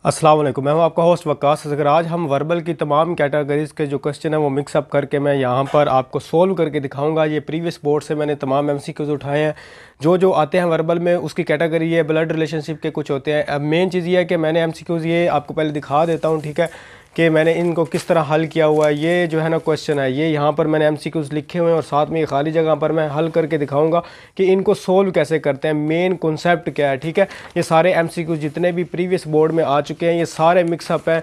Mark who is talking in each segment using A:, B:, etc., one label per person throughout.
A: अस्सलाम वालेकुम, मैं हूं आपका होस्ट वक्कास असगर। आज हम वर्बल की तमाम कैटेगरीज़ के जो क्वेश्चन है वो मिक्सअप करके मैं यहां पर आपको सोल्व करके दिखाऊंगा। ये प्रीवियस बोर्ड से मैंने तमाम एमसीक्यूज़ उठाए हैं जो जो आते हैं वर्बल में। उसकी कैटेगरी ये ब्लड रिलेशनशिप के कुछ होते हैं। अब मेन चीज़ ये है कि मैंने एमसीक्यूज़ ये आपको पहले दिखा देता हूँ, ठीक है, कि मैंने इनको किस तरह हल किया हुआ है। ये जो है ना क्वेश्चन है, ये यहाँ पर मैंने एमसीक्यूज़ लिखे हुए हैं और साथ में ये खाली जगह पर मैं हल करके दिखाऊंगा कि इनको सोल्व कैसे करते हैं, मेन कॉन्सेप्ट क्या है, ठीक है। ये सारे एमसीक्यूज़ जितने भी प्रीवियस बोर्ड में आ चुके हैं ये सारे मिक्सअप हैं।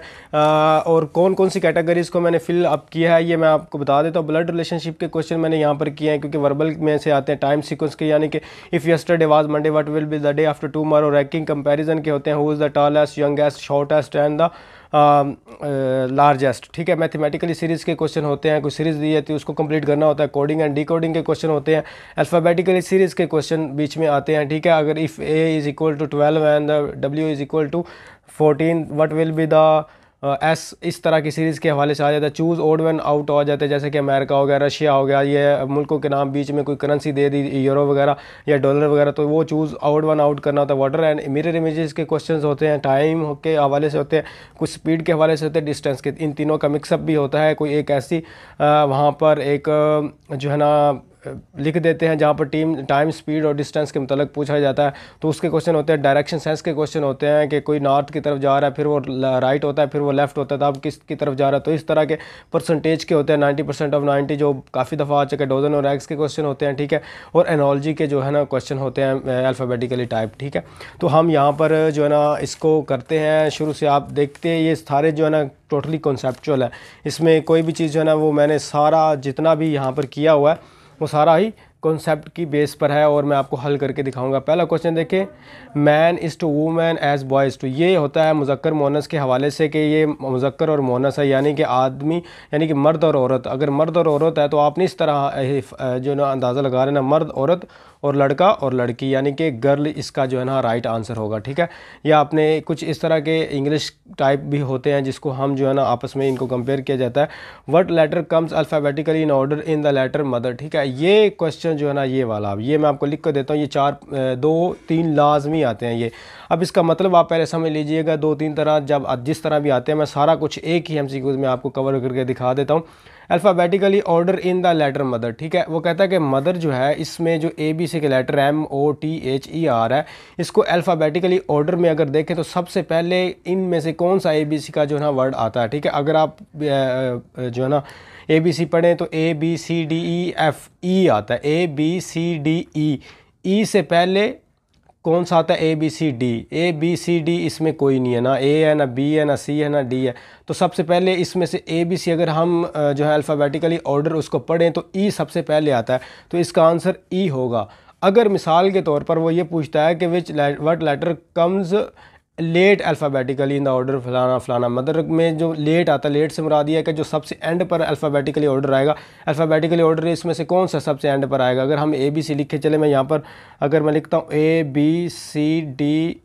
A: और कौन कौन सी कैटेगरीज़ को मैंने फिल अप किया है ये मैं आपको बता देता हूँ। ब्लड रिलेशनशिप के क्वेश्चन मैंने यहाँ पर किए हैं क्योंकि वर्बल में से आते हैं। टाइम सीक्वेंस के, यानी कि if yesterday was Monday what will be the day after tomorrow. Ranking comparison के होते हैं, who is the tallest, youngest, shortest and the largest, ठीक है। मैथमेटिकली सीरीज़ के क्वेश्चन होते हैं, कोई सीरीज़ दी जाती है उसको कंप्लीट करना होता है। कोडिंग एंड डिकोडिंग के क्वेश्चन होते हैं। अल्फ़ाबेटिकली सीरीज़ के क्वेश्चन बीच में आते हैं, ठीक है। अगर if A is equal to 12 and W is equal to 14 what will be the S, इस तरह की सीरीज़ के हवाले से आ जाता है। चूज़ ओड वन आउट हो जाते हैं, जैसे कि अमेरिका हो गया, रशिया हो गया, ये मुल्कों के नाम बीच में कोई करेंसी दे दी, यूरो वगैरह या डॉलर वगैरह, तो वो चूज़ ओड वन आउट करना होता है। वाटर एंड मिरर इमेजेस के क्वेश्चंस होते हैं, टाइम के हवाले से होते हैं, कुछ स्पीड के हवाले से होते हैं, डिस्टेंस के। इन तीनों का मिक्सअप भी होता है। कोई एक ऐसी वहाँ पर एक जो है ना लिख देते हैं जहाँ पर टाइम, स्पीड और डिस्टेंस के मतलब पूछा जाता है, तो उसके क्वेश्चन होते हैं। डायरेक्शन सेंस के क्वेश्चन होते हैं कि कोई नॉर्थ की तरफ जा रहा है, फिर वो राइट होता है, फिर वो लेफ़्ट होता है, तो आप किस की तरफ जा रहा है। तो इस तरह के परसेंटेज के होते हैं, 90% ऑफ 90 जो काफ़ी दफ़ा आ चुके। डोजन और एग्स के क्वेश्चन होते हैं, ठीक है। और एनोलॉजी के जो है ना क्वेश्चन होते हैं अल्फ़ाबेटिकली टाइप, ठीक है। तो हम यहाँ पर जो है ना इसको करते हैं शुरू से। आप देखते हैं ये सारे जो है ना टोटली कॉन्सेप्चुअल है, इसमें कोई भी चीज़ जो है ना वो मैंने सारा जितना भी यहाँ पर किया हुआ है वो सारा ही कॉन्सेप्ट की बेस पर है और मैं आपको हल करके दिखाऊंगा। पहला क्वेश्चन देखें, man is to women as boys to. ये होता है मुज़क्कर मोनस के हवाले से कि ये मुज़क्कर और मोनस है, यानी कि आदमी, यानी कि मर्द और औरत। अगर मर्द और औरत है तो आपने इस तरह जो ना अंदाज़ा लगा रहे ना, मर्द औरत और लड़का और लड़की, यानी कि गर्ल इसका जो है ना राइट आंसर होगा, ठीक है। या आपने कुछ इस तरह के इंग्लिश टाइप भी होते हैं जिसको हम जो है ना आपस में इनको कंपेयर किया जाता है। What letter comes alphabetically in order in the letter mother, ठीक है। ये क्वेश्चन जो है ना ये वाला, ये मैं आपको लिख कर देता हूँ। ये 2-3 लाजमी आते हैं ये। अब इसका मतलब आप पहले समझ लीजिएगा। 2-3 तरह जब जिस तरह भी आते हैं मैं सारा कुछ एक ही एमसीक्यूज़ में आपको कवर करके दिखा देता हूँ। Alphabetically order in the letter mother, ठीक है। वो कहता है कि मदर जो है इसमें जो ABC के लेटर MOTHER है, इसको अल्फ़ाबेटिकली ऑर्डर में अगर देखें तो सबसे पहले इनमें से कौन सा ABC का जो है ना वर्ड आता है, ठीक है। अगर आप जो है ना ABC पढ़ें तो ABCDEFE आता है, ABCDE। ई से पहले कौन सा आता है ABCD इसमें कोई नहीं है, ना A है, ना B है, ना C है, ना D है। तो सबसे पहले इसमें से ABC अगर हम जो है अल्फ़ाबेटिकली ऑर्डर उसको पढ़ें तो E सबसे पहले आता है, तो इसका आंसर E होगा। अगर मिसाल के तौर पर वो ये पूछता है कि what letter comes late alphabetically in the order फलाना फलाना, मदर में जो लेट आता है, लेट से मुराद ये है कि जो सबसे एंड पर अल्फ़ाबेटिकली ऑर्डर आएगा। अल्फ़ाबेटिकली ऑर्डर इसमें से कौन सा सबसे एंड पर आएगा। अगर हम ABC लिखे चले, मैं यहाँ पर अगर मैं लिखता हूँ ABCDEF,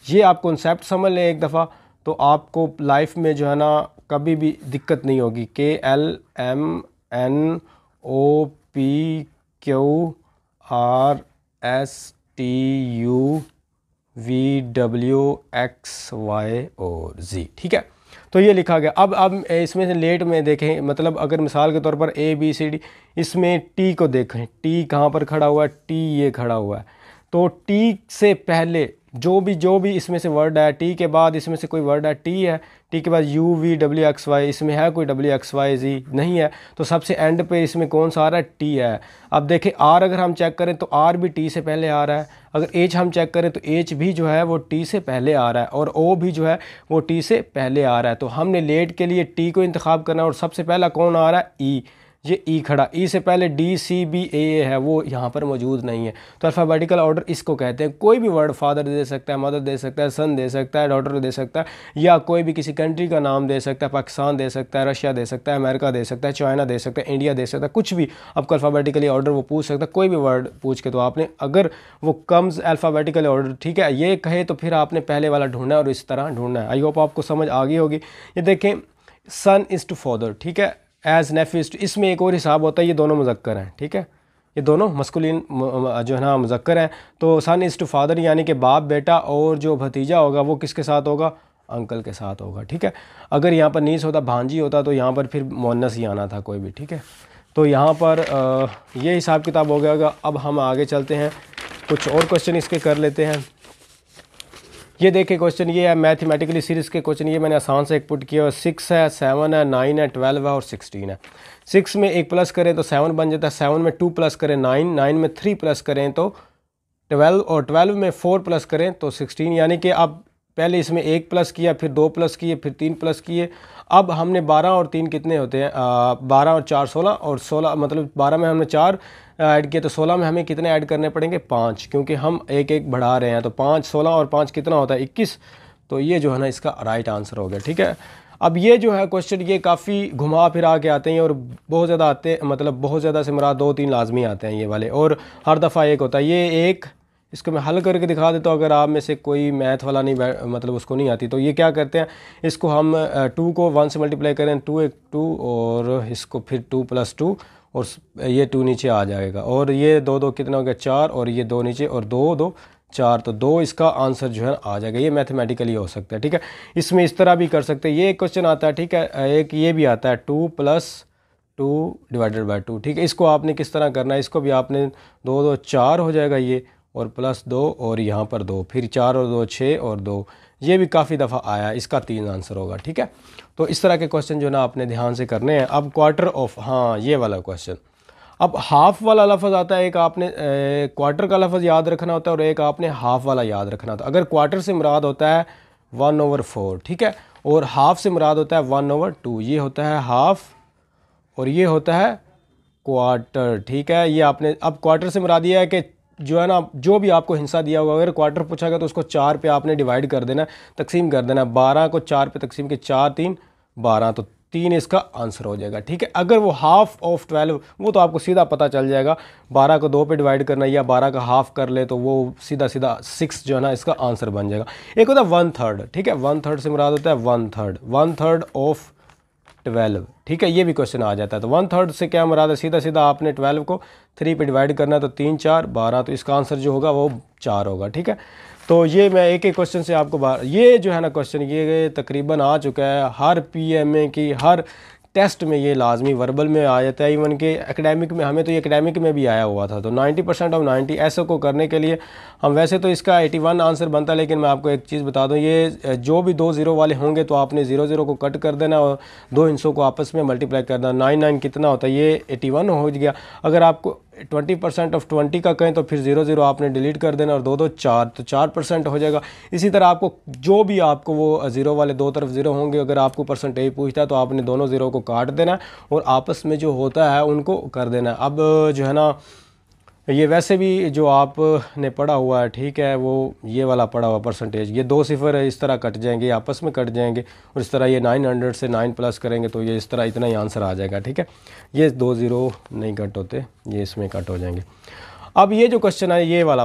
A: ये आप कॉन्सेप्ट समझ लें एक दफ़ा, तो आपको लाइफ में जो है ना कभी भी दिक्कत नहीं होगी। KLMNOPQRSTUVWXY और Z, ठीक है। तो ये लिखा गया। अब इसमें से लेट में देखें, मतलब अगर मिसाल के तौर पर ABCD, इसमें T को देखें, T कहाँ पर खड़ा हुआ है, T ये खड़ा हुआ है। तो T से पहले जो भी इसमें से वर्ड है, T के बाद इसमें से कोई वर्ड है, T है, T के बाद UVWXY, इसमें है कोई WXYZ नहीं है, तो सबसे एंड पे इसमें कौन सा आ रहा है, T है। अब देखें R अगर हम चेक करें तो R भी T से पहले आ रहा है। अगर H हम चेक करें तो H भी जो है वो T से पहले आ रहा है, और O भी जो है वो T से पहले आ रहा है। तो हमने लेट के लिए T को इंतखाब करना है, और सबसे पहला कौन आ रहा है, E। ये E खड़ा, E से पहले DCBAA है, वो यहाँ पर मौजूद नहीं है। तो अल्फ़ाबेटिकल ऑर्डर इसको कहते हैं। कोई भी वर्ड फादर दे सकता है, मदर दे सकता है, सन दे सकता है, डॉटर दे सकता है, या कोई भी किसी कंट्री का नाम दे सकता है। पाकिस्तान दे सकता है, रशिया दे सकता है, अमेरिका दे सकता है, चाइना दे सकता है, इंडिया दे सकता है, कुछ भी आपको अल्फ़ाबेटिकली ऑर्डर वो पूछ सकता है। कोई भी वर्ड पूछ के तो आपने, अगर वो कम्स अल्फ़ाबेटिकल ऑर्डर, ठीक है, ये कहे तो फिर आपने पहले वाला ढूंढना है और इस तरह ढूंढना है। आई होप आपको समझ आ गई होगी। ये देखें, सन इज़ टू फादर, ठीक है, एज नेफ्यू, इसमें एक और हिसाब होता है, ये दोनों मुज़क्कर हैं, ठीक है। ये दोनों मस्कुलिन जो है ना मुज़क्कर हैं। तो सन इज़ टू फादर यानी कि बाप बेटा, और जो भतीजा होगा वो किसके साथ होगा, अंकल के साथ होगा, ठीक है। अगर यहाँ पर नीस होता, भांजी होता, तो यहाँ पर फिर मुअन्नस ही आना था कोई भी, ठीक है। तो यहाँ पर ये हिसाब किताब हो गया होगा। अब हम आगे चलते हैं, कुछ और क्वेश्चन इसके कर लेते हैं। ये देखिए क्वेश्चन ये है मैथमेटिकली सीरीज़ के क्वेश्चन, ये मैंने आसान से एक पुट किया है। 6 है, 7 है, 9 है, 12 है और 16 है। 6 में 1 प्लस करें तो 7 बन जाता है, 7 में 2 प्लस करें 9, 9 में 3 प्लस करें तो 12, और 12 में 4 प्लस करें तो 16। यानी कि अब पहले इसमें 1 प्लस किया, फिर 2 प्लस किए, फिर 3 प्लस किए। अब हमने 12 और 3 कितने होते हैं, 12 और 4 16, और 16 मतलब 12 में हमने 4 ऐड किए तो 16 में हमें कितने ऐड करने पड़ेंगे, 5, क्योंकि हम एक एक बढ़ा रहे हैं। तो 5 16 और 5 कितना होता है, 21। तो ये जो है ना इसका राइट आंसर हो गया, ठीक है। अब ये जो है क्वेश्चन ये काफ़ी घुमा फिरा के आते हैं और बहुत ज़्यादा आते हैं, मतलब बहुत ज़्यादा से मुराद 2-3 लाजमी आते हैं ये वाले, और हर दफ़ा एक होता है। ये एक इसको मैं हल करके दिखा देता हूँ। अगर आप में से कोई मैथ वाला नहीं मतलब उसको नहीं आती, तो ये क्या करते हैं, इसको हम 2 को 1 से मल्टीप्लाई करें, 2 1 2, और इसको फिर 2 + 2, और ये 2 नीचे आ जाएगा, और ये 2 2 कितना हो गया, 4, और ये 2 नीचे, और 2 2 4, तो 2 इसका आंसर जो है आ जाएगा। ये मैथमेटिकली हो सकता है, ठीक है। इसमें इस तरह भी कर सकते हैं, ये एक क्वेश्चन आता है, ठीक है। एक ये भी आता है 2 + 2 / 2, ठीक है। इसको आपने किस तरह करना है, इसको भी आपने 2 2 4 हो जाएगा ये, और +2, और यहाँ पर 2, फिर 4 और 2 6 और 2, ये भी काफ़ी दफ़ा आया, इसका 3 आंसर होगा, ठीक है। तो इस तरह के क्वेश्चन जो ना आपने ध्यान से करने हैं। अब क्वार्टर ऑफ, हाँ ये वाला क्वेश्चन। अब हाफ़ वाला लफ्ज़ आता है, एक आपने क्वार्टर का लफ्ज़ याद रखना होता है, और एक आपने हाफ़ वाला याद रखना होता है। अगर क्वार्टर से मुराद होता है 1/4, ठीक है, और हाफ़ से मुराद होता है 1/2, ये होता है हाफ़ और ये होता है क्वार्टर, ठीक है। ये आपने अब क्वार्टर से मुराद ये है कि जो है ना, जो भी आपको हिस्सा दिया होगा, अगर क्वार्टर पूछा गया तो उसको 4 पे आपने डिवाइड कर देना, तकसीम कर देना। 12 को 4 पे तकसीम के 4 3 12, तो 3 इसका आंसर हो जाएगा, ठीक है। अगर वो हाफ़ ऑफ 12, वो तो आपको सीधा पता चल जाएगा, 12 को 2 पे डिवाइड करना या 12 का हाफ़ कर ले तो वो सीधा 6 जो है ना इसका आंसर बन जाएगा। एक होता है 1/3, ठीक है, 1/3 से मुराद होता है 1/3 ऑफ 12, ठीक है। ये भी क्वेश्चन आ जाता है। तो 1/3 से क्या मुराद है, सीधा सीधा आपने 12 को 3 पे डिवाइड करना है, तो 3 4 12, तो इसका आंसर जो होगा वो 4 होगा, ठीक है। तो ये मैं एक एक क्वेश्चन से आपको ये जो है ना क्वेश्चन ये तकरीबन आ चुका है हर PMA की, हर टेस्ट में ये लाजमी वर्बल में आ जाता है। इवन के एकेडमिक में, हमें तो ये एकेडमिक में भी आया हुआ था। तो 90% ऑफ 90 ऐसे को करने के लिए हम वैसे तो इसका 81 आंसर बनता है, लेकिन मैं आपको एक चीज़ बता दूं, ये जो भी 2 0 वाले होंगे तो आपने 0 0 को कट कर देना और 2 हिस्सों को आपस में मल्टीप्लाई करना। 9 9 कितना होता है, ये 81 हो गया। अगर आपको 20% ऑफ 20 का कहें तो फिर 0 0 आपने डिलीट कर देना और 2 2 4, तो 4% हो जाएगा। इसी तरह आपको जो भी आपको वो 0 वाले दो तरफ 0 होंगे, अगर आपको परसेंटेज पूछता है तो आपने दोनों 0 को काट देना और आपस में जो होता है उनको कर देना। अब जो है ना ये वैसे भी जो आपने पढ़ा हुआ है, ठीक है, वो ये वाला पढ़ा हुआ परसेंटेज, ये 2 0 इस तरह कट जाएंगे, आपस में कट जाएंगे, और इस तरह ये 900 से 9 प्लस करेंगे तो ये इस तरह इतना ही आंसर आ जाएगा, ठीक है। ये 2 0 नहीं कट होते, ये इसमें कट हो जाएंगे। अब ये जो क्वेश्चन है ये वाला,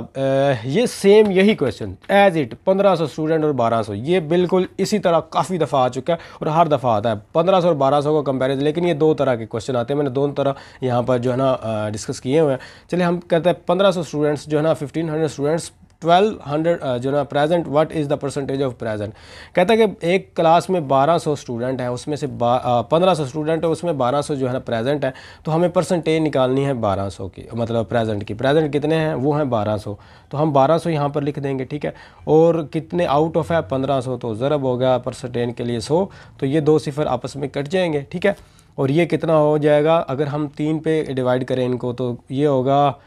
A: ये सेम यही क्वेश्चन एज इट 1500 स्टूडेंट और 1200, ये बिल्कुल इसी तरह काफ़ी दफ़ा आ चुका है और हर दफ़ा आता है 1500 और 1200 का कंपैरिजन। लेकिन ये 2 तरह के क्वेश्चन आते हैं, मैंने दोनों तरह यहाँ पर जो है ना डिस्कस किए हुए हैं। चलिए हम कहते हैं 1500 स्टूडेंट्स जो है ना 1500 स्टूडेंट्स 1200 जो ना present, what is the percentage of present. कहता है कि एक क्लास में 1200 स्टूडेंट हैं, उसमें से 1500 स्टूडेंट है, उसमें 1200 जो है ना प्रेजेंट है, तो हमें परसेंटेज निकालनी है 1200 की, मतलब प्रेजेंट की। प्रेजेंट कितने हैं, वो हैं 1200, तो हम 1200 यहाँ पर लिख देंगे, ठीक है। और कितने आउट ऑफ है 1500, तो ज़रब हो गया परसेंटेज के लिए 100, तो ये 2 0 आपस में कट जाएंगे, ठीक है। और ये कितना हो जाएगा, अगर हम 3 पे डिवाइड करें इनको तो ये होगा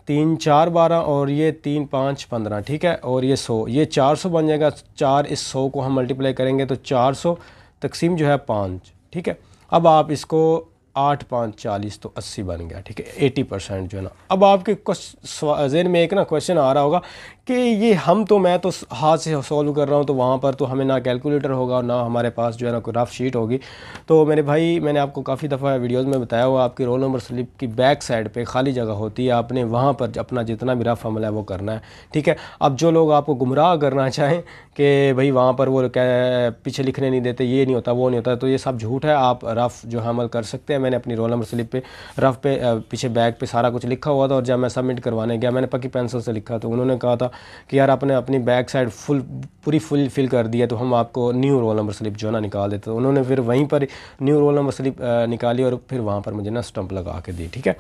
A: 3 4 12 और ये 3 5 15, ठीक है। और ये 100, ये 400 बन जाएगा। 4 इस 100 को हम मल्टीप्लाई करेंगे तो 400 तकसीम जो है 5, ठीक है। अब आप इसको 8 5 40, तो 80 बन गया, ठीक है, 80% जो है ना। अब आपके ज़हन में एक ना क्वेश्चन आ रहा होगा कि ये मैं तो हाथ से सॉल्व कर रहा हूँ, तो वहाँ पर तो हमें ना कैलकुलेटर होगा और ना हमारे पास जो है ना कोई रफ शीट होगी। तो मेरे भाई, मैंने आपको काफ़ी दफ़ा वीडियोज़ में बताया हुआ, आपकी रोल नंबर स्लिप की बैक साइड पे खाली जगह होती है, आपने वहाँ पर अपना जितना भी रफ अमल है वो करना है, ठीक है। अब जो लोग आपको गुमराह करना चाहें कि भाई वहाँ पर वो क्या पीछे लिखने नहीं देते, ये नहीं होता वो नहीं होता, तो ये सब झूठ है। आप रफ जो है अमल कर सकते हैं। मैंने अपनी रोल नंबर स्लिप पे रफ पे पीछे बैक पे सारा कुछ लिखा हुआ था, और जब मैं सबमिट करवाने गया मैंने पक्की पेंसिल से लिखा, तो उन्होंने कहा था कि यार आपने अपनी बैक साइड पूरी फुल फिल कर दी है, तो हम आपको न्यू रोल नंबर स्लिप जो है ना निकाल देते। तो उन्होंने फिर वहीं पर न्यू रोल नंबर स्लिप निकाली और फिर वहाँ पर मुझे ना स्टंप लगा के दी। ठीक है,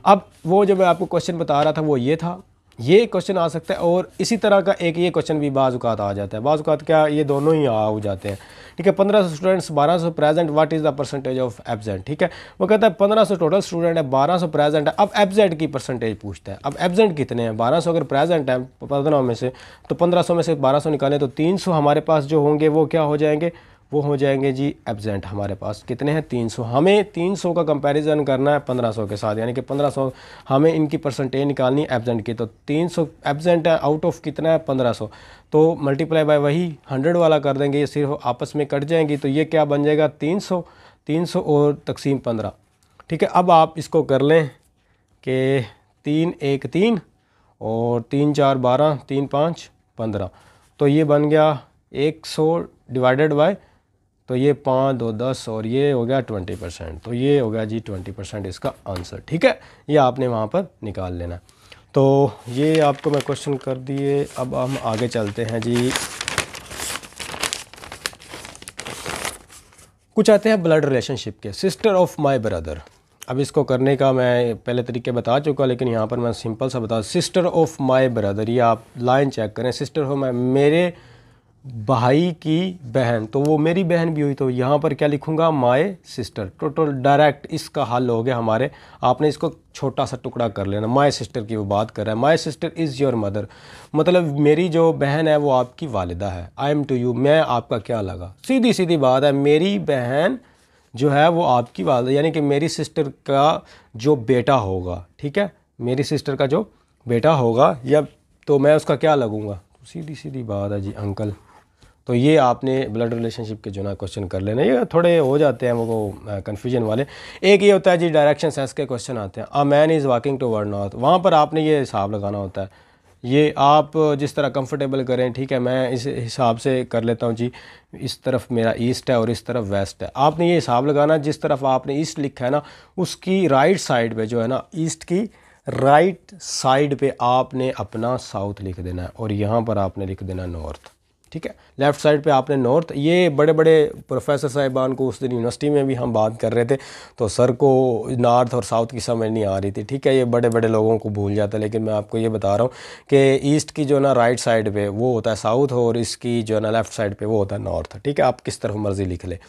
A: अब वो जो मैं आपको क्वेश्चन बता रहा था वो ये था, ये क्वेश्चन आ सकता है, और इसी तरह का एक ये क्वेश्चन भी बाज़ औक़ात आ जाता है। बाज़ औक़ात क्या, ये दोनों ही हो जाते हैं। ठीक है, 1500 students, 1200 present, what is the percentage of absent. ठीक है, वो कहता है 1500 टोटल स्टूडेंट है, 1200 प्रेजेंट है। अब एब्सेंट की परसेंटेज पूछता है। अब एब्सेंट कितने हैं, 1200 अगर प्रेजेंट है 1500 में से, तो 1500 में से 1200 निकालें तो 300 हमारे पास जो होंगे वो क्या हो जाएंगे, वो हो जाएंगे जी एब्सेंट। हमारे पास कितने हैं, 300। हमें 300 का कंपैरिजन करना है 1500 के साथ, यानी कि 1500 हमें इनकी परसेंटेज निकालनी है एब्सेंट की। तो 300 एब्सेंट है, आउट ऑफ कितना है 1500, तो मल्टीप्लाई बाय वही 100 वाला कर देंगे, ये सिर्फ आपस में कट जाएंगी। तो ये क्या बन जाएगा 300 और तकसीम 15। ठीक है, अब आप इसको कर लें कि 3 1 3 और 3 4 12, 3 5 15, तो ये बन गया 100 डिवाइडेड बाय, तो ये 5 2 10 और ये हो गया 20%। तो ये हो गया जी 20% इसका आंसर। ठीक है, ये आपने वहाँ पर निकाल लेना। तो ये आपको मैं क्वेश्चन कर दिए। अब हम आगे चलते हैं जी, कुछ आते हैं ब्लड रिलेशनशिप के। सिस्टर ऑफ माय ब्रदर, अब इसको करने का मैं पहले तरीके बता चुका, लेकिन यहाँ पर मैं सिंपल सा बता, सिस्टर ऑफ माय ब्रदर, ये आप लाइन चेक करें, सिस्टर ऑफ माय, मेरे भाई की बहन, तो वो मेरी बहन भी हुई, तो यहाँ पर क्या लिखूँगा माय सिस्टर। टोटल डायरेक्ट इसका हल हो गया हमारे, आपने इसको छोटा सा टुकड़ा कर लेना। माय सिस्टर की वो बात कर रहा है, my sister is your mother, मतलब मेरी जो बहन है वो आपकी वालिदा है। आई एम टू यू, मैं आपका क्या लगा, सीधी सीधी बात है, मेरी बहन जो है वो आपकी वालिदा, यानी कि मेरी सिस्टर का जो बेटा होगा, ठीक है, मेरी सिस्टर का जो बेटा होगा, या तो मैं उसका क्या लगूँगा, तो सीधी सीधी बात है जी अंकल। तो ये आपने ब्लड रिलेशनशिप के जो ना क्वेश्चन कर लेना, ये थोड़े हो जाते हैं वो कन्फ्यूजन वाले। एक ये होता है जी डायरेक्शन सेंस के क्वेश्चन आते हैं, a man is walking toward north, वहाँ पर आपने ये हिसाब लगाना होता है, ये आप जिस तरह कंफर्टेबल करें। ठीक है, मैं इस हिसाब से कर लेता हूँ जी, इस तरफ मेरा ईस्ट है और इस तरफ वेस्ट है। आपने ये हिसाब लगाना, जिस तरफ आपने ईस्ट लिखा है ना उसकी राइट साइड पे जो है ना, ईस्ट की राइट साइड पे आपने अपना साउथ लिख देना है, और यहाँ पर आपने लिख देना नॉर्थ। ठीक है, लेफ़्ट साइड पे आपने नॉर्थ। ये बड़े बड़े प्रोफेसर साहिबान को उस दिन यूनिवर्सिटी में भी हम बात कर रहे थे, तो सर को नॉर्थ और साउथ की समझ नहीं आ रही थी। ठीक है, ये बड़े बड़े लोगों को भूल जाता है, लेकिन मैं आपको ये बता रहा हूँ कि ईस्ट की जो ना राइट साइड पे वो होता है साउथ, और इसकी जो ना लेफ़्ट साइड पे वो होता है नॉर्थ। ठीक है, आप किस तरफ मर्ज़ी लिख ले,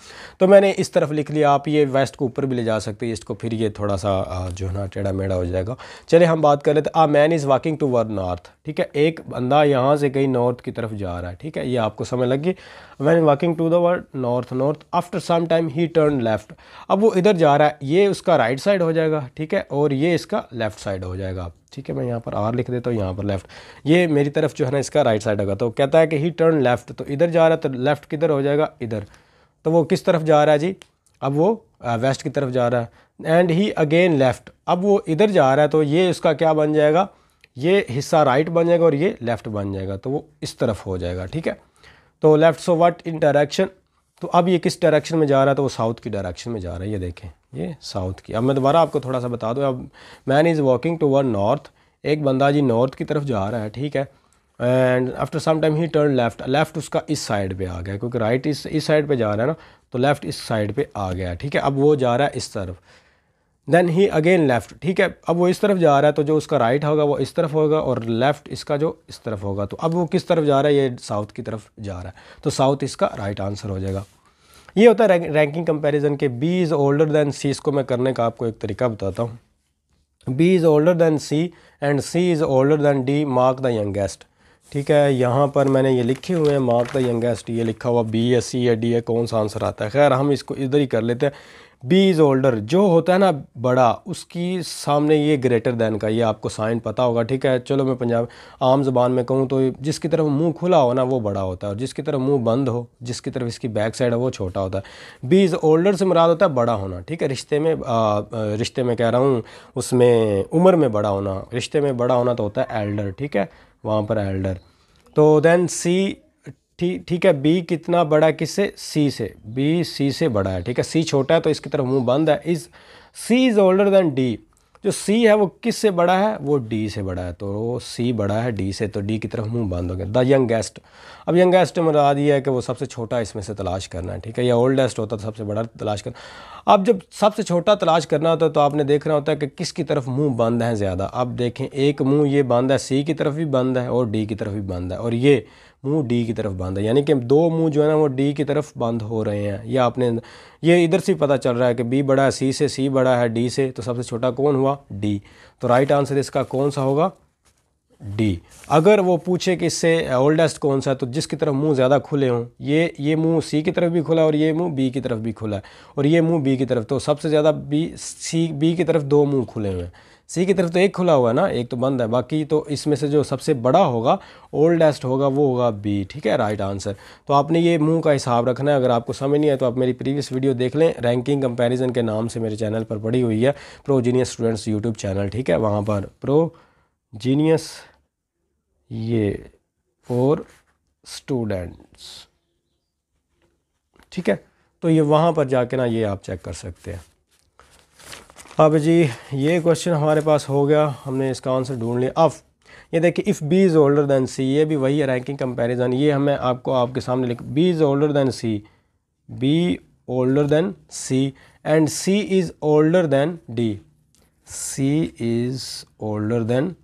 A: तो मैंने इस तरफ लिख लिया। आप ये वेस्ट को ऊपर भी ले जा सकते हैं, ईस्ट को, फिर ये थोड़ा सा जो है ना टेढ़ा मेढ़ा हो जाएगा। चलिए हम बात कर लेते हैं, आ man is walking toward north. ठीक है, एक बंदा यहाँ से कहीं नॉर्थ की तरफ जा रहा है। ठीक है, ये आपको समझ लगी। When walking to the word north, north after some time he turn left, अब वो इधर जा रहा है, ये उसका राइट साइड हो जाएगा। ठीक है, और ये इसका लेफ्ट साइड हो जाएगा। ठीक है, मैं यहाँ पर आर लिख देता हूँ, यहाँ पर लेफ्ट, ये मेरी तरफ जो है ना इसका राइट साइड होगा। तो कहता है कि ही टर्न लेफ्ट, तो इधर जा रहा है, तो लेफ्ट किधर हो जाएगा, इधर। तो वो किस तरफ जा रहा है जी, अब वो वेस्ट की तरफ जा रहा है। एंड ही अगेन लेफ्ट, अब वो इधर जा रहा है, तो ये उसका क्या बन जाएगा, ये हिस्सा राइट बन जाएगा और ये लेफ़्ट बन जाएगा, तो वो इस तरफ हो जाएगा। ठीक है, तो left, so what in direction, तो अब ये किस डायरेक्शन में जा रहा है, तो वो साउथ की डायरेक्शन में जा रहा है। ये देखें, ये साउथ की। अब मैं दोबारा आपको थोड़ा सा बता दूँ, अब man is walking toward north, एक बंदा जी नॉर्थ की तरफ जा रहा है। ठीक है, and after some time he turn left, left उसका इस साइड पे आ गया, क्योंकि राइट इस साइड पे जा रहा है ना, तो लेफ़्ट इस साइड पे आ गया। ठीक है, अब वो जा रहा है इस तरफ। Then he again left. ठीक है, अब वो इस तरफ जा रहा है, तो जो उसका राइट होगा वो इस तरफ होगा, और लेफ़्ट इसका जो इस तरफ होगा। तो अब वो किस तरफ जा रहा है, ये साउथ की तरफ जा रहा है, तो साउथ इसका राइट आंसर हो जाएगा। ये होता है रैंकिंग कंपैरिजन के। B is older than C, इसको मैं करने का आपको एक तरीका बताता हूँ। B is older than C and C is older than D, mark the youngest. ठीक है, यहाँ पर मैंने ये लिखे हुए हैं मार्क द यंगेस्ट, ये लिखा हुआ बी या सी या डी है, कौन सा आंसर आता है। खैर हम इसको इधर ही कर लेते हैं। बी इज़ ओल्डर, जो होता है ना बड़ा, उसकी सामने ये ग्रेटर दैन का, ये आपको साइन पता होगा। ठीक है, चलो मैं पंजाब आम ज़बान में कहूँ तो जिसकी तरफ मुंह खुला हो ना वो बड़ा होता है, और जिसकी तरफ मुंह बंद हो, जिसकी तरफ इसकी बैक साइड है वो छोटा होता है। बी इज़ ओल्डर से मुराद होता है बड़ा होना। ठीक है, रिश्ते में कह रहा हूँ, उसमें उम्र में बड़ा होना, रिश्ते में बड़ा होना तो होता है एल्डर। ठीक है, वहाँ पर एल्डर। तो देन सी, ठीक है, बी कितना बड़ा, किससे, सी से, बी सी से बड़ा है। ठीक है, सी छोटा है तो इसकी तरफ मुंह बंद है। Is C is older than D, जो सी है वो किससे बड़ा है, वो डी से बड़ा है, तो सी बड़ा है डी से, तो डी की तरफ मुंह बंद हो गया। द यंगेस्ट, अब यंगेस्ट मुराद ये है कि वो सबसे छोटा इसमें से तलाश करना है, ठीक है, या ओल्डेस्ट होता तो सबसे बड़ा तलाश करना। अब जब सबसे छोटा तलाश करना होता है तो आपने देखना होता है कि किसकी तरफ मुंह बंद है ज़्यादा। अब देखें एक मुंह ये बंद है, सी की तरफ भी बंद है और डी की तरफ भी बंद है, और ये मुंह डी की तरफ बंद है, यानी कि दो मुंह जो है ना वो डी की तरफ बंद हो रहे हैं। या आपने ये इधर से पता चल रहा है कि बी बड़ा है सी से, सी बड़ा है डी से, तो सबसे छोटा कौन हुआ, डी। तो राइट आंसर इसका कौन सा होगा, डी। अगर वो पूछे कि इससे ओल्डेस्ट कौन सा है, तो जिसकी तरफ मुंह ज़्यादा खुले हों, ये मुंह सी की तरफ भी खुला है और ये मुंह बी की तरफ भी खुला है और ये मुंह बी की तरफ, तो सबसे ज़्यादा बी की तरफ दो मुंह खुले हुए हैं, सी की तरफ तो एक खुला हुआ है ना, एक तो बंद है, बाकी तो इसमें से जो सबसे बड़ा होगा ओल्डेस्ट होगा वो होगा बी, ठीक है, राइट आंसर। तो आपने ये मुंह का हिसाब रखना है। अगर आपको समझ नहीं आए तो आप मेरी प्रीवियस वीडियो देख लें, रैंकिंग कंपैरिजन के नाम से मेरे चैनल पर पड़ी हुई है, pro genius students YouTube channel, ठीक है, वहाँ पर प्रो जीनियस ये फॉर स्टूडेंट्स, ठीक है, तो ये वहाँ पर जाके ना ये आप चेक कर सकते हैं। अब जी ये क्वेश्चन हमारे पास हो गया, हमने इसका आंसर ढूंढ लिया। अब ये देखिए if B is older than C, ये भी वही है रैंकिंग कंपैरिजन, ये हमें आपके सामने लिख, B is older than C, B older than C and C is older than D, C is older than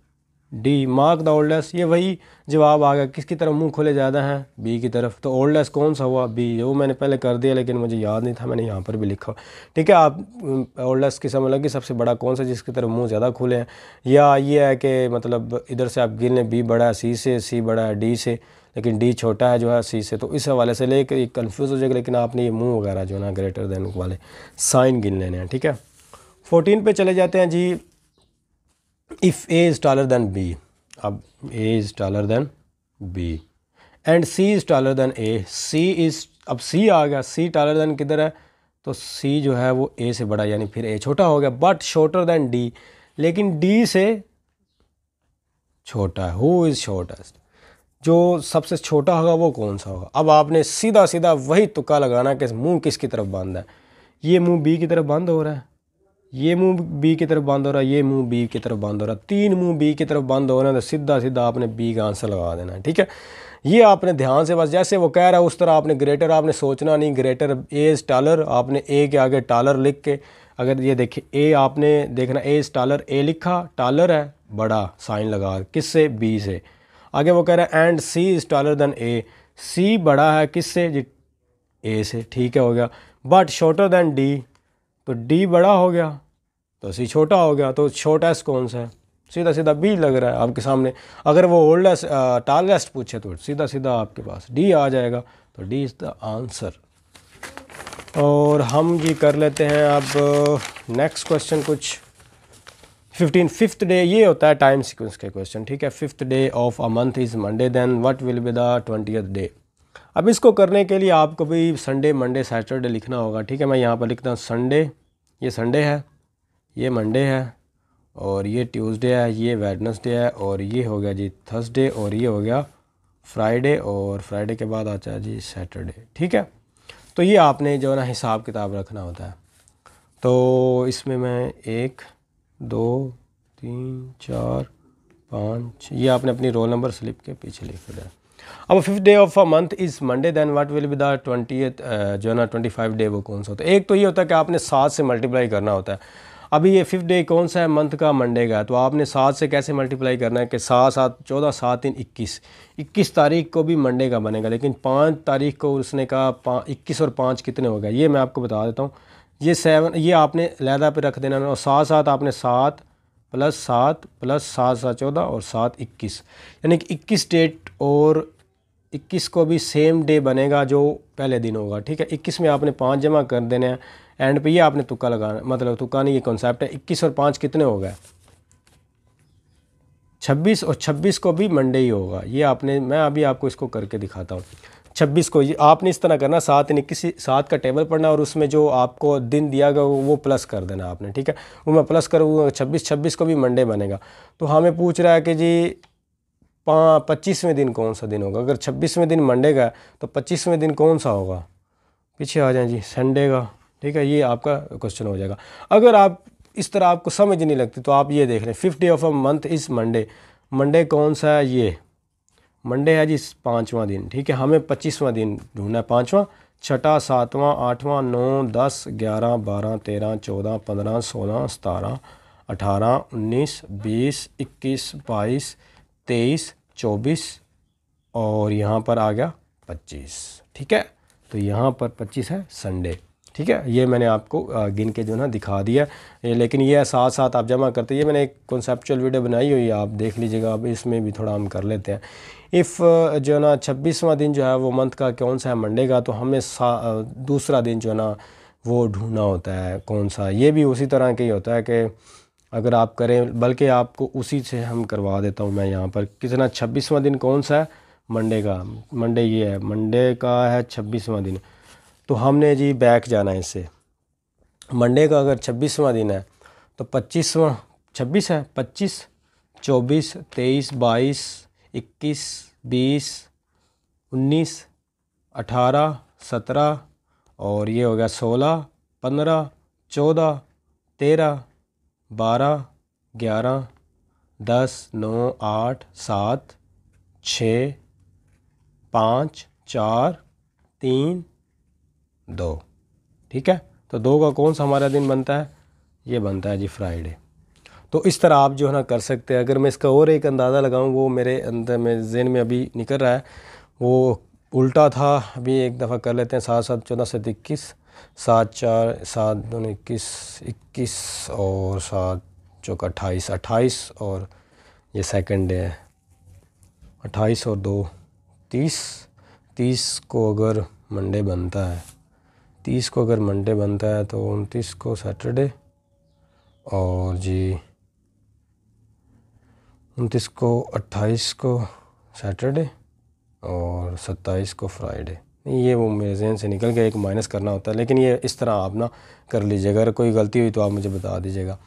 A: D, mark the oldest, ये वही जवाब आ गया, किसकी तरफ मुंह खुले ज़्यादा हैं, बी की तरफ, तो ओल्डेस्ट कौन सा हुआ, बी। वो मैंने पहले कर दिया लेकिन मुझे याद नहीं था, मैंने यहाँ पर भी लिखा, ठीक है। आप ओल्डेस्ट की समझ लगी सबसे बड़ा कौन सा जिसकी तरफ मुंह ज़्यादा खुले हैं, या ये है कि मतलब इधर से आप गिन लें, बी बड़ा है सी से, सी बड़ा है डी से, लेकिन डी छोटा है जो है सी से, तो इस हवाले से लेकर कन्फ्यूज़ हो जाएगा, लेकिन आपने ये मुँह वगैरह जो है ना ग्रेटर देन वाले साइन गिन लेने हैं, ठीक है। 14 पे चले जाते हैं जी। If A is taller than B, अब A is taller than B and C is taller than A, C is, अब सी आ गया, सी टॉलर दैन किधर है, तो सी जो है वो ए से बड़ा, यानी फिर ए छोटा हो गया, बट शॉर्टर दैन डी, लेकिन डी से छोटा है। हु इज़ शॉर्टेस्ट, जो सबसे छोटा होगा वो कौन सा होगा। अब आपने सीधा सीधा वही तुक्का लगाना कि मुंह किसकी तरफ बंद है, ये मुंह बी की तरफ बंद हो रहा है, ये मुंह बी की तरफ बंद हो रहा है, ये मुंह बी की तरफ बंद हो रहा है, तीन मुंह बी की तरफ बंद हो रहे हैं, तो सीधा सीधा आपने बी का आंसर लगा देना है, ठीक है। ये आपने ध्यान से बस जैसे वो कह रहा है उस तरह आपने ग्रेटर आपने सोचना नहीं, ग्रेटर ए इज़ टॉलर, आपने ए के आगे टॉलर लिख के, अगर ये देखिए ए आपने देखना ए इज़ टॉलर, ए लिखा, टॉलर है बड़ा साइन लगा, किससे, बी से। आगे वो कह रहा है and C is taller than A, C बड़ा है किससे जी, ए से, ठीक है, हो गया, बट शॉर्टर दैन डी, तो डी बड़ा हो गया तो सी छोटा हो गया, तो शॉर्टेस्ट कौन सा है, सीधा सीधा बी लग रहा है आपके सामने। अगर वो ओल्डेस्ट टॉलेस्ट पूछे तो सीधा सीधा आपके पास डी आ जाएगा, तो डी इज़ द आंसर। और हम जी कर लेते हैं अब नेक्स्ट क्वेश्चन कुछ 15 फिफ्थ डे, ये होता है टाइम सीक्वेंस के क्वेश्चन, ठीक है। Fifth day of a month is Monday, then what will be the 20th day. अब इसको करने के लिए आपको भी संडे मंडे सैटरडे लिखना होगा, ठीक है। मैं यहाँ पर लिखता हूँ संडे, ये संडे है, ये मंडे है, और ये ट्यूसडे है, ये वेडनेसडे है, और ये हो गया जी थर्सडे, और ये हो गया फ्राइडे, और फ्राइडे के बाद आता है जी सैटरडे, ठीक है। तो ये आपने जो है ना हिसाब किताब रखना होता है। तो इसमें मैं 1 2 3 4 5, ये आपने अपनी रोल नंबर स्लिप के पीछे लिख दिया। अब fifth day of a month is Monday, then what will be the 20th जो है ना 25 डे, वो कौन सा होता है। एक तो ये होता है कि आपने 7 से मल्टीप्लाई करना होता है। अभी ये फिफ्थ डे कौन सा है, मंथ का मंडे का, तो आपने 7 से कैसे मल्टीप्लाई करना है कि 7 7 14 7 3 21, 21 तारीख को भी मंडे का बनेगा, लेकिन 5 तारीख को उसने कहा 21 और 5 कितने हो गए, ये मैं आपको बता देता हूँ। ये 7 ये आपने लहदा पे रख देना, और 7 7 आपने 7 + 7 + 7 7 14 और 7 21, यानी कि 21 डेट, और 21 को भी सेम डे बनेगा जो पहले दिन होगा, ठीक है। 21 में आपने 5 जमा कर देने हैं, एंड पे ये आपने तुक्का लगाना, मतलब तुक्का नहीं, ये कॉन्सेप्ट है। 21 और 5 कितने हो गए, 26, और 26 को भी मंडे ही होगा। ये आपने, मैं अभी आपको इसको करके दिखाता हूँ। 26 को ये आपने इस तरह करना, 7 यानी किसी 7 का टेबल पढ़ना, और उसमें जो आपको दिन दिया गया वो प्लस कर देना आपने, ठीक है। वो मैं प्लस करूँगा 26 को भी मंडे बनेगा। तो हमें पूछ रहा है कि जी 25वें दिन कौन सा दिन होगा। अगर 26वें दिन मंडे का तो 25वें दिन कौन सा होगा, पीछे आ जाए जी, संडे का, ठीक है, ये आपका क्वेश्चन हो जाएगा। अगर आप इस तरह आपको समझ नहीं लगती तो आप ये देख लें, 5th day of a month is Monday. Monday कौन सा है? ये मंडे है जी 5वां दिन, ठीक है। हमें 25वां दिन ढूंढना है, 5वां, 6वां, 7वां, 8वां, 9, 10, 11, 12, 13, 14, 15, 16, 17, 18, 19, 20, 21, 22, 23, 24 और यहाँ पर आ गया 25, ठीक है। तो यहाँ पर 25 है संडे, ठीक है। ये मैंने आपको गिन के जो ना दिखा दिया ये, लेकिन ये साथ साथ आप जमा करते, ये मैंने एक कॉन्सेप्चुअल वीडियो बनाई हुई है, आप देख लीजिएगा। अब इसमें भी थोड़ा हम कर लेते हैं। इफ़ जो है ना 26वां दिन जो है वो मंथ का कौन सा है? मंडे का। तो हमें दूसरा दिन जो है ना वो ढूंढना होता है कौन सा। ये भी उसी तरह का ही होता है कि अगर आप करें, बल्कि आपको उसी से हम करवा देता हूँ मैं यहाँ पर। कितना 26वां दिन कौन सा है? मंडे का। मंडे ये है, मंडे का है 26वां दिन। तो हमने जी बैक जाना है इससे। मंडे का अगर 26वां दिन है तो 25वां 26 है, 25, 24, 23, 22, 21, 20, 19, 18, 17 और ये हो गया 16, 15, 14, 13, 12, 11, 10, 9, 8, 7, 6, 5, 4, 3, 2, ठीक है। तो 2 का कौन सा हमारा दिन बनता है? ये बनता है जी फ्राइडे। तो इस तरह आप जो है ना कर सकते हैं। अगर मैं इसका और एक अंदाज़ा लगाऊं, वो मेरे अंदर में ज़हन में अभी निकल रहा है, वो उल्टा था। अभी एक दफ़ा कर लेते हैं। 7, 7, 14, 7, 21, 7, 4, 7, 2, 21, 21 और 7, 4, 28, 28 और ये सेकंड डे है, 28 और 2, 30। 30 को अगर मंडे बनता है, 30 को अगर मंडे बनता है तो 29 को सैटरडे और जी 29 को, 28 को सैटरडे और 27 को फ्राइडे। ये वो मेरे जहन से निकल गया, एक माइनस करना होता है, लेकिन ये इस तरह आप ना कर लीजिएगा। अगर कोई गलती हुई तो आप मुझे बता दीजिएगा।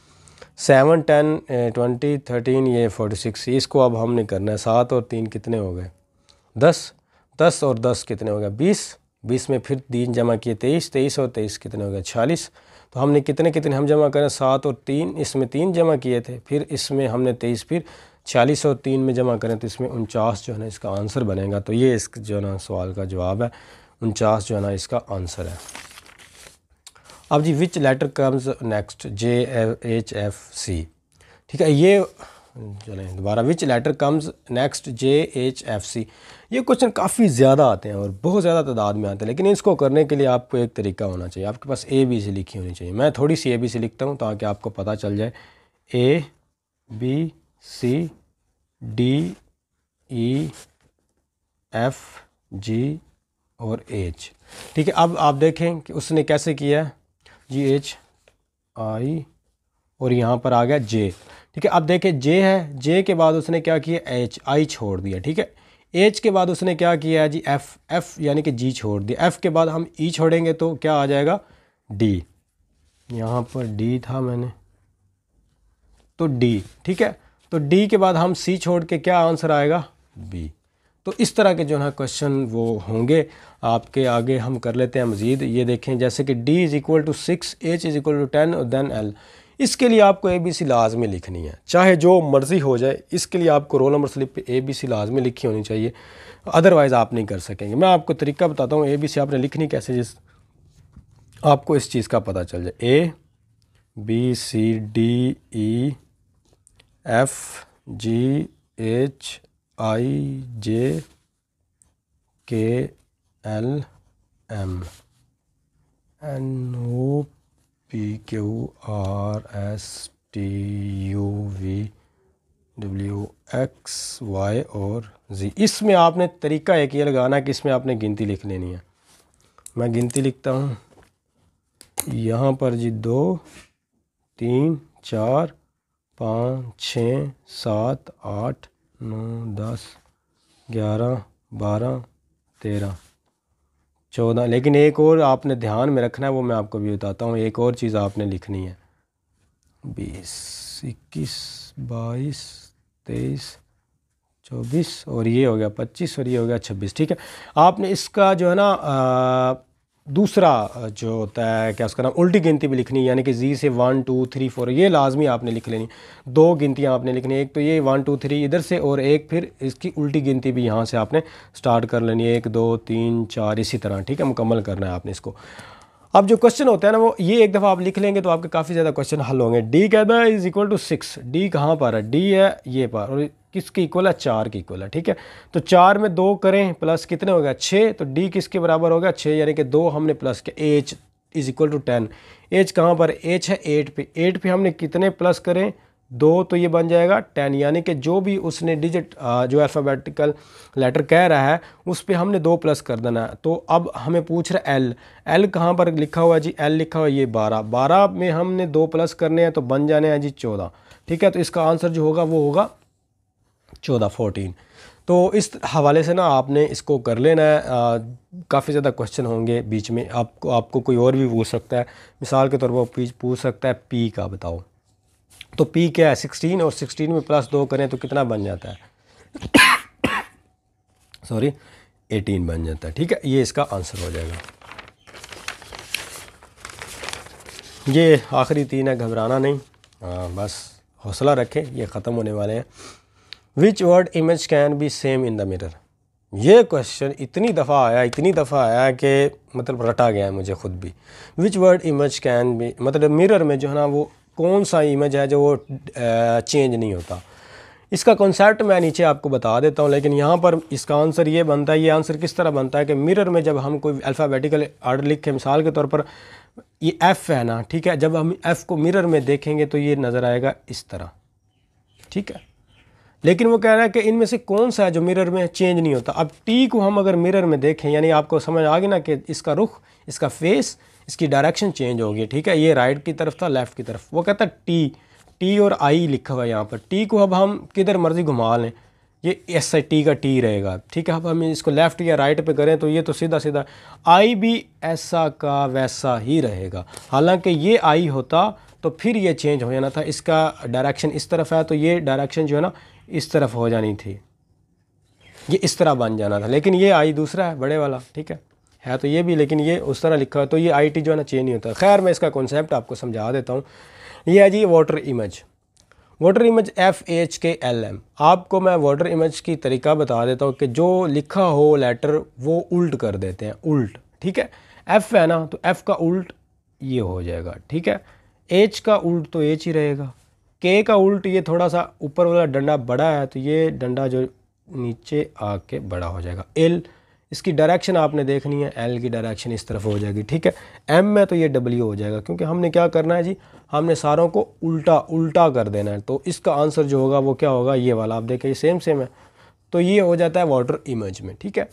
A: 7, 10, 20, 13 ये 46, इसको अब हमने करना है। 7 और 3 कितने हो गए? 10, 10 और 10 कितने हो गए? 20, 20 में फिर 3 जमा किए 23, 23 और 23 कितने हो गए? 46। तो हमने कितने कितने हम जमा करें? 7 और 3, इसमें 3 जमा किए थे, फिर इसमें हमने 23, फिर 46 और 3 में जमा करें तो इसमें 49 जो है ना इसका आंसर बनेगा। तो ये इस जो है ना सवाल का जवाब है, 49 जो है ना इसका आंसर है। अब जी विच लेटर कम्स नेक्स्ट? JHFC, ठीक है। ये चलें दोबारा, विच लेटर कम्स नेक्स्ट? JHFC। ये क्वेश्चन काफ़ी ज़्यादा आते हैं और बहुत ज़्यादा तादाद में आते हैं, लेकिन इसको करने के लिए आपको एक तरीका होना चाहिए। आपके पास ABC लिखी होनी चाहिए। मैं थोड़ी सी ABC लिखता हूँ ताकि आपको पता चल जाए। ABCDEF G और H, ठीक है। अब आप देखें कि उसने कैसे किया है। GHI और यहाँ पर आ गया J, ठीक है। अब देखें J है, J के बाद उसने क्या किया? H, I छोड़ दिया, ठीक है। H के बाद उसने क्या किया है जी? F यानी कि G छोड़ दिया। F के बाद हम E छोड़ेंगे तो क्या आ जाएगा? D। यहाँ पर D था मैंने, तो D, ठीक है। तो D के बाद हम C छोड़ के क्या आंसर आएगा? B। तो इस तरह के जो है क्वेश्चन वो होंगे आपके आगे। हम कर लेते हैं मज़ीद। ये देखें जैसे कि D = 6, H = 10 और देन L। इसके लिए आपको ABC लाजमी लिखनी है, चाहे जो मर्ज़ी हो जाए। इसके लिए आपको रोल नंबर स्लिप पे ABC लाजमी लिखी होनी चाहिए, अदरवाइज़ आप नहीं कर सकेंगे। मैं आपको तरीका बताता हूँ ABC आपने लिखनी कैसे, जिस आपको इस चीज़ का पता चल जाए। ABCDEFGHIJKLMNOPQRSTUVWXY और Z। इसमें आपने तरीका एक ये लगाना कि इसमें आपने गिनती लिख लेनी है। मैं गिनती लिखता हूँ यहाँ पर जी 2, 3, 4, 5, 6, 7, 8, 9, 10, 11, 12, 13, 14। लेकिन एक और आपने ध्यान में रखना है, वो मैं आपको भी बताता हूँ। एक और चीज़ आपने लिखनी है। 20, 21, 22, 23, 24 और ये हो गया 25 और ये हो गया 26, ठीक है। आपने इसका जो है ना दूसरा जो होता है क्या उसका नाम, उल्टी गिनती भी लिखनी है, यानी कि जी से 1 2 3 4 ये लाजमी आपने लिख लेनी। दो गिनतियाँ आपने लिखनी है, एक तो ये 1 2 3 इधर से, और एक फिर इसकी उल्टी गिनती भी यहाँ से आपने स्टार्ट कर लेनी है, 1 2 3 4 इसी तरह, ठीक है, मुकम्मल करना है आपने इसको। अब जो क्वेश्चन होता है ना वो ये एक दफ़ा आप लिख लेंगे तो आपके काफ़ी ज़्यादा क्वेश्चन हल होंगे। डी कहता है इज़ इक्वल टू 6, डी कहाँ पर है, डी है ये पर, और किसकी इक्वल है, 4 की इक्वल है, ठीक है। तो 4 में 2 करें प्लस कितने हो गया 6, तो डी किसके बराबर हो गया 6, यानी कि 2 हमने प्लस किया, H is equal to 10, H कहाँ पर, एच है 8 पे, 8 पे हमने कितने प्लस करें 2, तो ये बन जाएगा 10, यानी कि जो भी उसने डिजिट जो अल्फ़ाबेटिकल लेटर कह रहा है उस पे हमने 2 प्लस कर देना है। तो अब हमें पूछ रहा है एल, एल कहाँ पर लिखा हुआ है जी, एल लिखा हुआ है ये 12, 12 में हमने 2 प्लस करने हैं तो बन जाने हैं जी 14, ठीक है। तो इसका आंसर जो होगा वो होगा 14 14। तो इस हवाले से ना आपने इसको कर लेना है। काफ़ी ज़्यादा क्वेश्चन होंगे बीच में, आपको कोई और भी पूछ सकता है, मिसाल के तौर पर पूछ सकता है पी का बताओ, तो पी क्या है 16, और 16 में प्लस 2 करें तो कितना बन जाता है सॉरी 18 बन जाता है, ठीक है। ये इसका आंसर हो जाएगा। ये आखिरी 3 है, घबराना नहीं, बस हौसला रखें, ये ख़त्म होने वाले हैं। Which word image can be same in the mirror, ये क्वेश्चन इतनी दफ़ा आया कि मतलब रटा गया है मुझे खुद भी। Which word image can be, मतलब मिरर में जो है ना वो कौन सा इमेज है जो वो चेंज नहीं होता। इसका कॉन्सेप्ट मैं नीचे आपको बता देता हूँ, लेकिन यहाँ पर इसका आंसर ये बनता है। ये आंसर किस तरह बनता है कि मिरर में जब हम कोई अल्फ़ाबेटिकल आर्डर लिखें, मिसाल के तौर पर ये एफ़ है ना, ठीक है, जब हम एफ़ को मिरर में देखेंगे तो ये नज़र आएगा इस तरह, ठीक है। लेकिन वो कह रहा है कि इनमें से कौन सा है जो मिरर में चेंज नहीं होता। अब टी को हम अगर मिरर में देखें, यानी आपको समझ आ गई ना कि इसका रुख, इसका फेस, इसकी डायरेक्शन चेंज होगी, ठीक है। ये राइट की तरफ था, लेफ़्ट की तरफ। वो कहता है टी, टी और आई लिखा हुआ है यहाँ पर। टी को अब हम किधर मर्जी घुमा लें, ये एस आई टी का टी रहेगा, ठीक है। अब हम इसको लेफ़्ट या राइट पे करें तो ये तो सीधा सीधा आई भी ऐसा का वैसा ही रहेगा। हालांकि ये आई होता तो फिर ये चेंज हो जाना था, इसका डायरेक्शन इस तरफ है तो ये डायरेक्शन जो है ना इस तरफ हो जानी थी, ये इस तरह बन जाना था। लेकिन ये आई दूसरा है, बड़े वाला, ठीक है तो ये भी, लेकिन ये उस तरह लिखा है तो ये आई टी जो है ना चेंज नहीं होता। खैर मैं इसका कॉन्सेप्ट आपको समझा देता हूँ। ये है जी water image, water image FHKLM। आपको मैं वाटर इमेज की तरीका बता देता हूँ कि जो लिखा हो लेटर वो उल्ट कर देते हैं, उल्ट, ठीक है। F है ना तो F का उल्ट ये हो जाएगा, ठीक है। H का उल्ट तो H ही रहेगा। K का उल्ट ये थोड़ा सा ऊपर वाला डंडा बड़ा है तो ये डंडा जो नीचे आके बड़ा हो जाएगा। L, इसकी डायरेक्शन आपने देखनी है, L की डायरेक्शन इस तरफ हो जाएगी, ठीक है। M में तो ये W हो जाएगा, क्योंकि हमने क्या करना है जी, हमने सारों को उल्टा उल्टा कर देना है। तो इसका आंसर जो होगा वो क्या होगा, ये वाला। आप देखें ये सेम सेम है, तो ये हो जाता है वाटर इमेज में, ठीक है।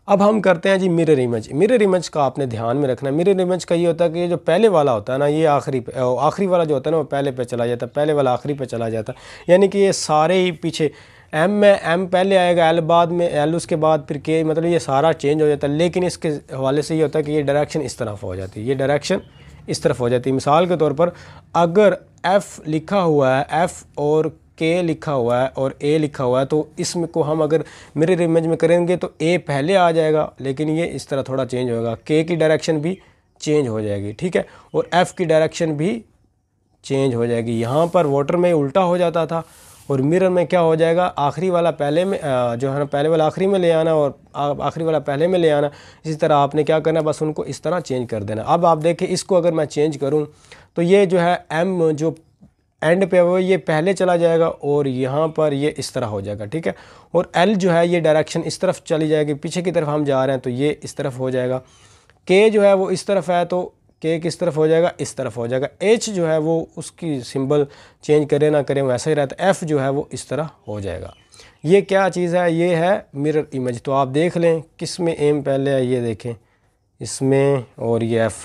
A: अब हम करते हैं जी मिरर इमेज। मिरर इमेज का आपने ध्यान में रखना है। मिरर इमेज का ये होता है कि जो पहले वाला होता है ना, ये आखिरी वाला जो होता है ना वो पहले पे चला जाता है, पहले वाला आखिरी पे चला जाता है। यानी कि ये सारे ही पीछे एम में एम पहले आएगा, एल बाद में, एल उसके बाद फिर के, मतलब ये सारा चेंज हो जाता है। लेकिन इसके हवाले से ये होता है कि ये डायरेक्शन इस तरफ हो जाती है, ये डायरेक्शन इस तरफ हो जाती है। मिसाल के तौर पर अगर एफ़ लिखा हुआ है, एफ़ और के लिखा हुआ है और ए लिखा हुआ है, तो इसमें को हम अगर मिरर इमेज में करेंगे तो ए पहले आ जाएगा, लेकिन ये इस तरह थोड़ा चेंज होगा। के की डायरेक्शन भी चेंज हो जाएगी, ठीक है, और एफ़ की डायरेक्शन भी चेंज हो जाएगी। यहाँ पर वाटर में उल्टा हो जाता था और मिरर में क्या हो जाएगा, आखिरी वाला पहले में जो है ना, पहले वाला आखिरी में ले आना और आखिरी वाला पहले में ले आना। इसी तरह आपने क्या करना, बस उनको इस तरह चेंज कर देना। अब आप देखें इसको अगर मैं चेंज करूं तो ये जो है एम जो एंड पे वो ये पहले चला जाएगा और यहाँ पर ये इस तरह हो जाएगा, ठीक है। और एल जो है ये डायरेक्शन इस तरफ चली जाएगी, पीछे की तरफ हम जा रहे हैं तो ये इस तरफ हो जाएगा। के जो है वो इस तरफ है तो के किस तरफ हो जाएगा, इस तरफ हो जाएगा। एच जो है वो उसकी सिंबल चेंज करे ना करें वैसा ही रहता है। एफ़ जो है वो इस तरह हो जाएगा। ये क्या चीज़ है, ये है मिरर इमेज। तो आप देख लें किस में एम पहले है, ये देखें इसमें, और ये एफ़।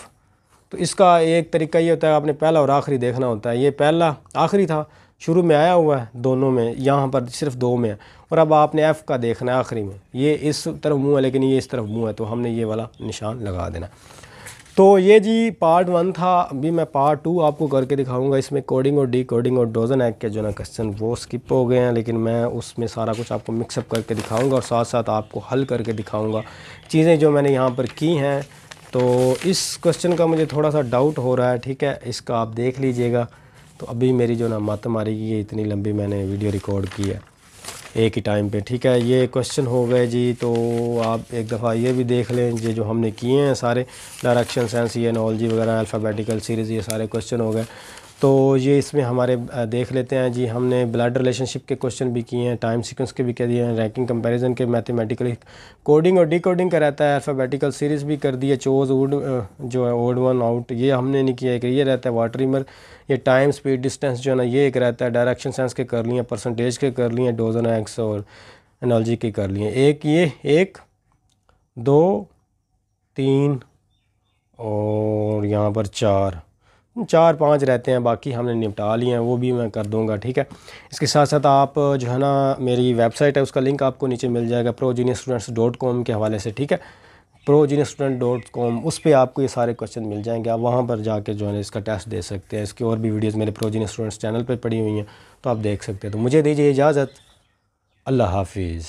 A: तो इसका एक तरीका ये होता है, आपने पहला और आखिरी देखना होता है। ये पहला आखिरी था, शुरू में आया हुआ है दोनों में, यहाँ पर सिर्फ दो में है, और अब आपने एफ़ का देखना है आखिरी में। ये इस तरफ मुँह है लेकिन ये इस तरफ मुँह है, तो हमने ये वाला निशान लगा देना। तो ये जी पार्ट 1 था। अभी मैं पार्ट 2 आपको करके दिखाऊंगा। इसमें कोडिंग और डी कोडिंग और डोजन एग के जो ना क्वेश्चन वो स्किप हो गए हैं, लेकिन मैं उसमें सारा कुछ आपको मिक्सअप करके दिखाऊंगा और साथ साथ आपको हल करके दिखाऊंगा चीज़ें जो मैंने यहाँ पर की हैं। तो इस क्वेश्चन का मुझे थोड़ा सा डाउट हो रहा है, ठीक है, इसका आप देख लीजिएगा। तो अभी मेरी जो ना मत मारेगी, ये इतनी लंबी मैंने वीडियो रिकॉर्ड की है एक ही टाइम पे, ठीक है। ये क्वेश्चन हो गए जी, तो आप एक दफ़ा ये भी देख लें, ये जो हमने किए हैं सारे डायरेक्शन सेंस, ये एनोलॉजी वगैरह, अल्फ़ाबेटिकल सीरीज़, ये सारे क्वेश्चन हो गए। तो ये इसमें हमारे देख लेते हैं जी। हमने ब्लड रिलेशनशिप के क्वेश्चन भी किए हैं, टाइम सीक्वेंस के भी कह दिए हैं, रैंकिंग कंपैरिजन के, मैथमेटिकली कोडिंग और डिकोडिंग का रहता है, अल्फ़ाबेटिकल सीरीज़ भी कर दी है, चोज़ वुड जो है ओड वन आउट, ये हमने नहीं किया। एक ये रहता है वाटर रिमर, ये टाइम स्पीड डिस्टेंस जो है ना ये एक रहता है, डायरेक्शन सेंस के कर लिए, परसेंटेज के कर लिए, डोजन एक्स और एनर्जी के कर लिए। एक ये 1 2 3 और यहाँ पर 4 5 रहते हैं, बाकी हमने निपटा लिए हैं, वो भी मैं कर दूंगा, ठीक है। इसके साथ साथ आप जो है ना मेरी वेबसाइट है उसका लिंक आपको नीचे मिल जाएगा progeniusstudents.com के हवाले से, ठीक है। progeniusstudent.com, उस पर आपको ये सारे क्वेश्चन मिल जाएंगे, आप वहाँ पर जाके जो है इसका टेस्ट दे सकते हैं। इसकी और भी वीडियोज़ मेरे प्रोजीनियस स्टूडेंट्स चैनल पर पड़ी हुई हैं, तो आप देख सकते हैं। तो मुझे दीजिए इजाज़त, अल्लाह हाफिज़।